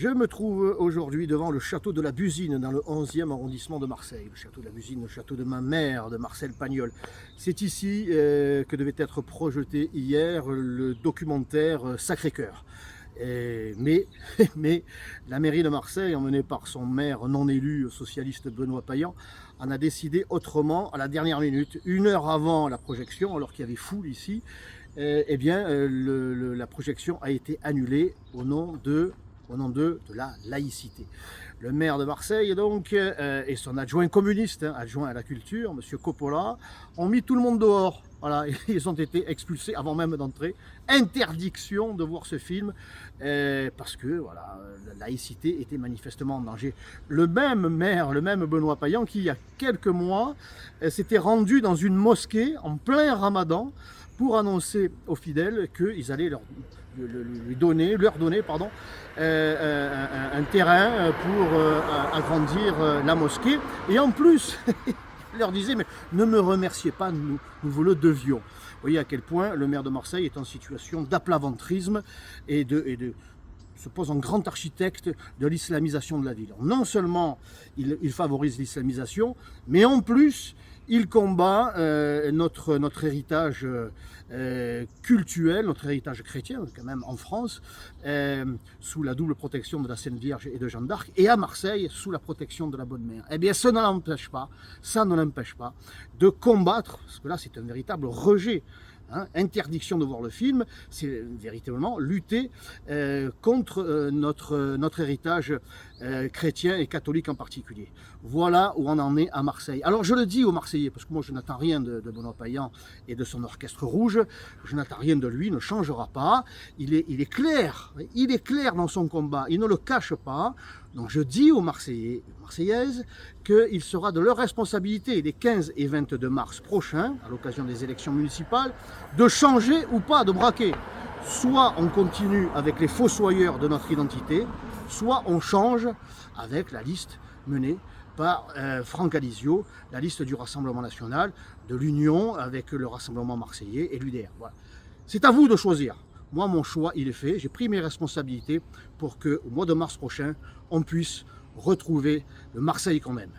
Je me trouve aujourd'hui devant le château de la Busine, dans le 11e arrondissement de Marseille. Le château de la Busine, le château de ma mère, de Marcel Pagnol. C'est ici que devait être projeté hier le documentaire Sacré-Cœur. Mais, mais la mairie de Marseille, emmenée par son maire non élu socialiste Benoît Payan, en a décidé autrement à la dernière minute, 1 heure avant la projection, alors qu'il y avait foule ici. La projection a été annulée au nom de la laïcité. Le maire de Marseille, donc, et son adjoint communiste, adjoint à la culture, M. Coppola, ont mis tout le monde dehors. Voilà, ils ont été expulsés avant même d'entrer. Interdiction de voir ce film, parce que voilà, la laïcité était manifestement en danger. Le même maire, le même Benoît Payan, qui il y a quelques mois s'était rendu dans une mosquée en plein ramadan pour annoncer aux fidèles qu'ils allaient leur donner un terrain pour agrandir la mosquée. Et en plus, il leur disait, mais ne me remerciez pas, nous vous le devions. Vous voyez à quel point le maire de Marseille est en situation d'aplaventrisme et se pose en grand architecte de l'islamisation de la ville. Non seulement il favorise l'islamisation, mais en plus il combat notre héritage cultuel, notre héritage chrétien, quand même en France, sous la double protection de la Sainte Vierge et de Jeanne d'Arc, et à Marseille, sous la protection de la Bonne Mère. Eh bien, ça ne l'empêche pas de combattre, parce que là, c'est un véritable rejet. Interdiction de voir le film, c'est véritablement lutter contre notre héritage chrétien et catholique en particulier. Voilà où on en est à Marseille. Alors je le dis aux Marseillais, parce que moi je n'attends rien de Benoît Payan et de son orchestre rouge, je n'attends rien de lui, il ne changera pas, il est clair dans son combat, il ne le cache pas. Donc je dis aux Marseillais et Marseillaises qu'il sera de leur responsabilité les 15 et 22 mars prochains, à l'occasion des élections municipales, de changer ou pas de braquet. Soit on continue avec les fossoyeurs de notre identité, soit on change avec la liste menée par Franck Alizio, la liste du Rassemblement National, de l'Union avec le Rassemblement Marseillais et l'UDR. Voilà. C'est à vous de choisir. Moi, mon choix, il est fait. J'ai pris mes responsabilités pour qu'au mois de mars prochain, on puisse retrouver le Marseille qu'on aime.